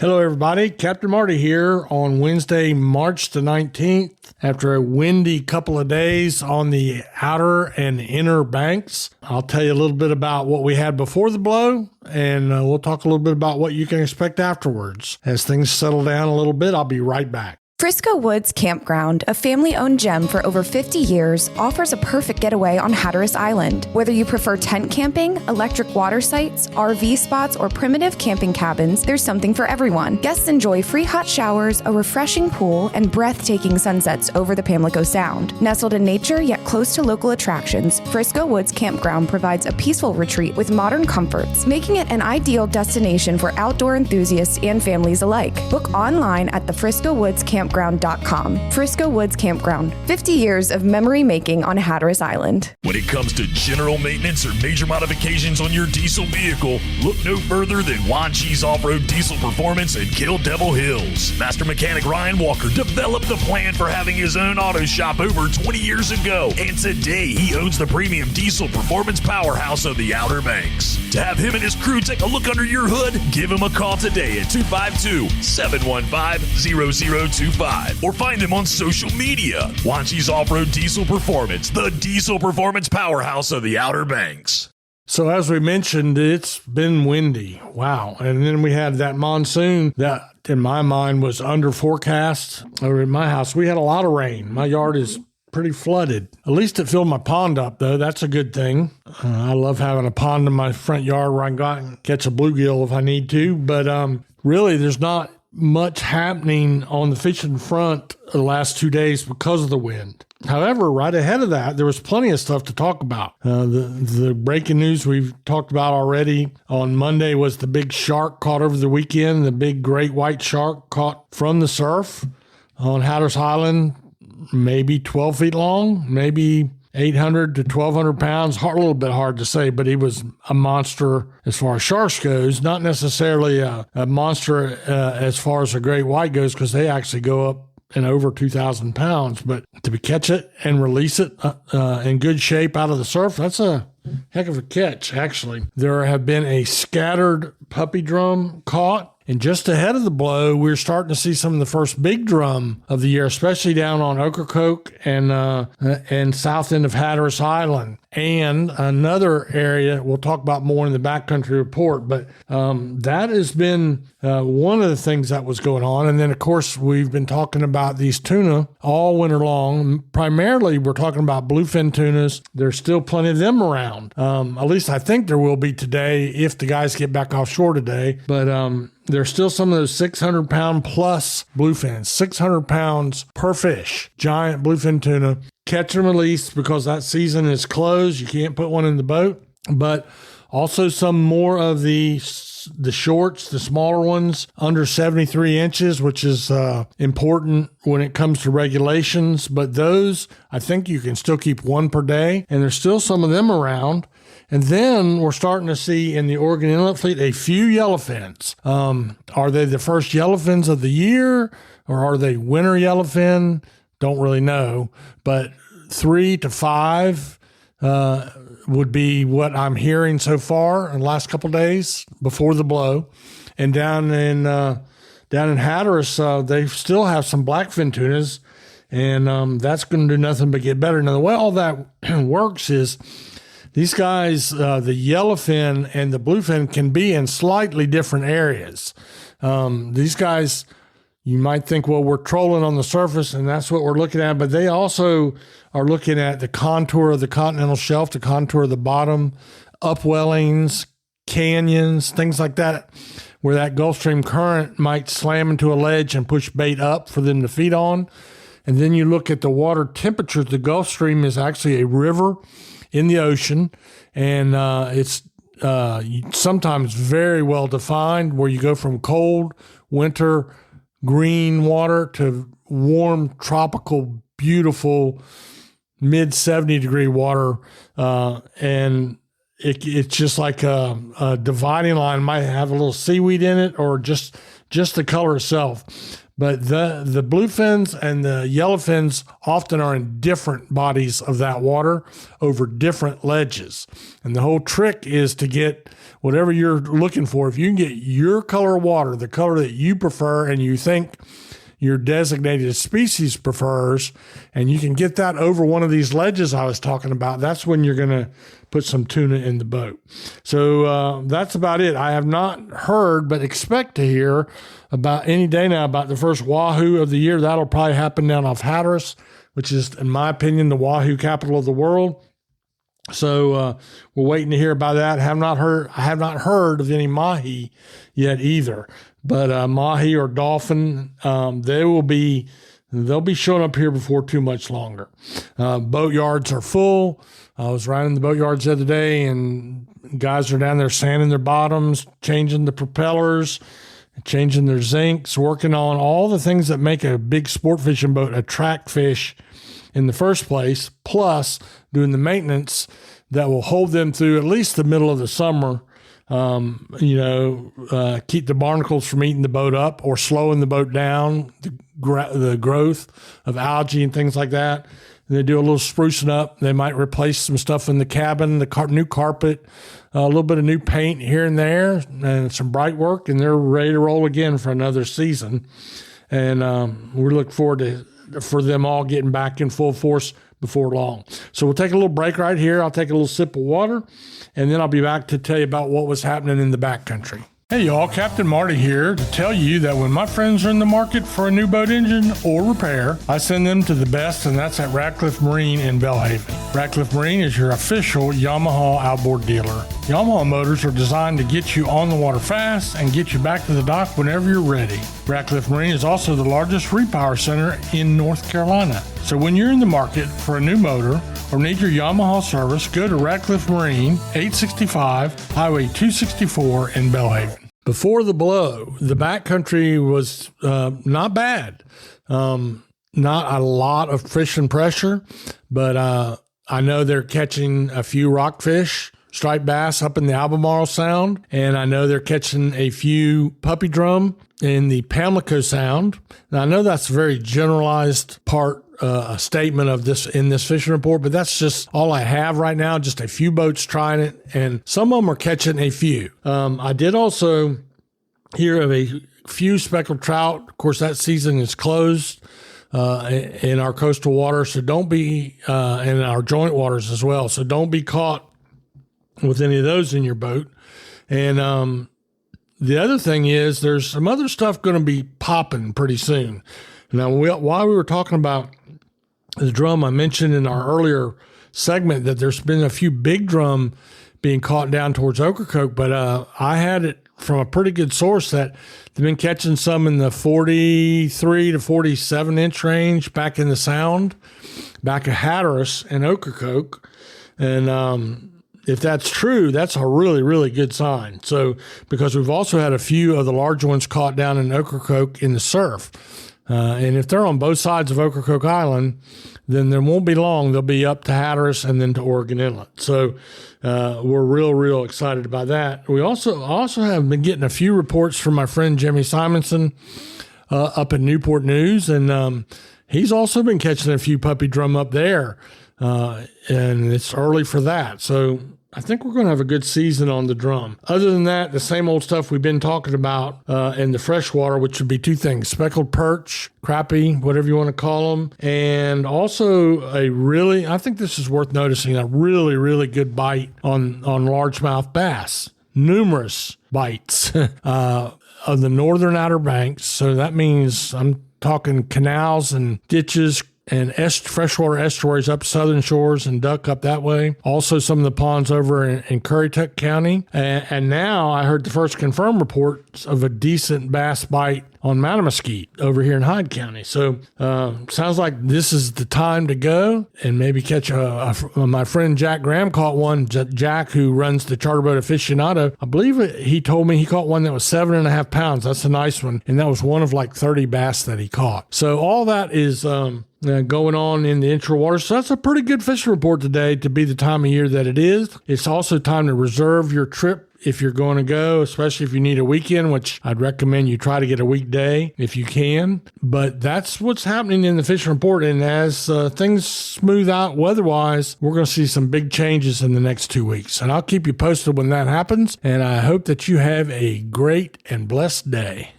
Hello, everybody. Captain Marty here on Wednesday, March the 19th. After a windy couple of days on the outer and inner banks, I'll tell you a little bit about what we had before the blow, and we'll talk a little bit about what you can expect afterwards. As things settle down a little bit, I'll be right back. Frisco Woods Campground, a family-owned gem for over 50 years, offers a perfect getaway on Hatteras Island. Whether you prefer tent camping, electric water sites, RV spots, or primitive camping cabins, there's something for everyone. Guests enjoy free hot showers, a refreshing pool, and breathtaking sunsets over the Pamlico Sound. Nestled in nature yet close to local attractions, Frisco Woods Campground provides a peaceful retreat with modern comforts, making it an ideal destination for outdoor enthusiasts and families alike. Book online at the Frisco Woods Campground.com. Frisco Woods Campground, 50 years of memory making on Hatteras Island. When it comes to general maintenance or major modifications on your diesel vehicle, look no further than Juan Cheese Off-Road Diesel Performance in Kill Devil Hills. Master mechanic Ryan Walker developed the plan for having his own auto shop over 20 years ago, and today he owns the premium diesel performance powerhouse of the Outer Banks. To have him and his crew take a look under your hood, give him a call today at 252-715-0025 or find him on social media. Juan Cheese Off-Road Diesel Performance, the diesel performance powerhouse of the Outer Banks. So as we mentioned, it's been windy. Wow. And then we had that monsoon that, in my mind, was under forecast. Over in my house, we had a lot of rain. My yard is pretty flooded. At least it filled my pond up, though. That's a good thing. I love having a pond in my front yard where I can go out and catch a bluegill if I need to. But really, there's not much happening on the fishing front the last 2 days because of the wind. However, right ahead of that, there was plenty of stuff to talk about. The breaking news we've talked about already on Monday was the big shark caught over the weekend, the big great white shark caught from the surf on Hatteras Island, maybe 12 feet long, maybe 800 to 1,200 pounds. A little bit hard to say, but he was a monster as far as sharks goes, not necessarily a monster as far as a great white goes, because they actually go up and over 2,000 pounds. But to catch it and release it in good shape out of the surf, that's a heck of a catch, actually. There have been a scattered puppy drum caught. And just ahead of the blow, we're starting to see some of the first big drum of the year, especially down on Ocracoke and south end of Hatteras Island. And another area we'll talk about more in the backcountry report, but that has been one of the things that was going on. And then, of course, we've been talking about these tuna all winter long. Primarily, we're talking about bluefin tunas. There's still plenty of them around. At least I think there will be today if the guys get back offshore today. But there's still some of those 600-pound plus bluefins, 600 pounds per fish, giant bluefin tuna. Catch and release because that season is closed. You can't put one in the boat. But also some more of the shorts, the smaller ones, under 73 inches, which is important when it comes to regulations. But those, I think you can still keep one per day. And there's still some of them around. And then we're starting to see in the Oregon Inlet Fleet a few yellowfins. Are they the first yellowfins of the year, or are they winter yellowfin? Don't really know. But 3 to 5 would be what I'm hearing so far in the last couple of days before the blow. And down in Hatteras, they still have some blackfin tunas, and that's going to do nothing but get better. Now, the way all that works is these guys, the yellowfin and the bluefin, can be in slightly different areas. These guys, you might think, well, we're trolling on the surface, and that's what we're looking at. But they also are looking at the contour of the continental shelf, the contour of the bottom, upwellings, canyons, things like that, where that Gulf Stream current might slam into a ledge and push bait up for them to feed on. And then you look at the water temperatures. The Gulf Stream is actually a river in the ocean, and it's sometimes very well defined, where you go from cold winter green water to warm tropical beautiful mid 70 degree water, and it's just like a dividing line. It might have a little seaweed in it, or just the color itself. But the bluefins and the yellowfins often are in different bodies of that water over different ledges. And the whole trick is to get whatever you're looking for. If you can get your color of water, the color that you prefer and you think your designated species prefers, and you can get that over one of these ledges I was talking about, that's when you're going to put some tuna in the boat. So that's about it. I have not heard, but expect to hear about any day now about the first wahoo of the year. That'll probably happen down off Hatteras, which is, in my opinion, the wahoo capital of the world. So we're waiting to hear about that. I have not heard of any mahi yet either. But mahi or dolphin, they'll be showing up here before too much longer. Boat yards are full. I was riding the boat yards the other day, and guys are down there sanding their bottoms, changing the propellers, changing their zincs, working on all the things that make a big sport fishing boat attract fish in the first place, plus doing the maintenance that will hold them through at least the middle of the summer. Keep the barnacles from eating the boat up or slowing the boat down, the growth of algae and things like that. And they do a little sprucing up. They might replace some stuff in the cabin, new carpet, a little bit of new paint here and there, and some bright work, and they're ready to roll again for another season. And we look forward for them all getting back in full force before long. So we'll take a little break right here. I'll take a little sip of water, and then I'll be back to tell you about what was happening in the backcountry. Hey y'all, Captain Marty here to tell you that when my friends are in the market for a new boat engine or repair, I send them to the best, and that's at Ratcliffe Marine in Belhaven. Ratcliffe Marine is your official Yamaha outboard dealer. Yamaha motors are designed to get you on the water fast and get you back to the dock whenever you're ready. Ratcliffe Marine is also the largest repower center in North Carolina. So when you're in the market for a new motor or need your Yamaha service, go to Ratcliffe Marine, 865 Highway 264 in Belhaven. Before the blow, the backcountry was not bad. Not a lot of fishing pressure, but I know they're catching a few rockfish, striped bass up in the Albemarle Sound, and I know they're catching a few puppy drum in the Pamlico Sound. Now, I know that's a very generalized part, a statement of this in this fishing report, but that's just all I have right now. Just a few boats trying it, and some of them are catching a few. I did also hear of a few speckled trout. Of course, that season is closed in our coastal waters, so don't be in our joint waters as well. So don't be caught with any of those in your boat. And the other thing is there's some other stuff going to be popping pretty soon. Now, while we were talking about the drum, I mentioned in our earlier segment that there's been a few big drum being caught down towards Ocracoke, but I had it from a pretty good source that they've been catching some in the 43 to 47 inch range back in the Sound, back at Hatteras and Ocracoke. And if that's true, that's a really, really good sign. So, because we've also had a few of the larger ones caught down in Ocracoke in the surf. And if they're on both sides of Ocracoke Island, then there won't be long. They'll be up to Hatteras and then to Oregon Inlet. So we're real excited about that. We also have been getting a few reports from my friend Jimmy Simonson up at Newport News, and he's also been catching a few puppy drum up there, and it's early for that. So I think we're going to have a good season on the drum. Other than that, the same old stuff we've been talking about in the freshwater, which would be two things: speckled perch, crappie, whatever you want to call them, and also I think this is worth noticing, a really, really good bite on largemouth bass. Numerous bites of the northern Outer Banks. So that means I'm talking canals and ditches and freshwater estuaries up southern shores and duck up that way. Also some of the ponds over in Currituck County. And now I heard the first confirmed reports of a decent bass bite on Mattamuskeet over here in Hyde County. So sounds like this is the time to go and maybe catch my friend Jack Graham caught one. Jack, who runs the Charter Boat Aficionado, I believe he told me he caught one that was 7.5 pounds. That's a nice one. And that was one of like 30 bass that he caught. So all that is going on in the inshore water. So that's a pretty good fishing report today to be the time of year that it is. It's also time to reserve your trip if you're going to go, especially if you need a weekend, which I'd recommend you try to get a weekday if you can. But that's what's happening in the fishing report. And as things smooth out weather-wise, we're going to see some big changes in the next 2 weeks. And I'll keep you posted when that happens. And I hope that you have a great and blessed day.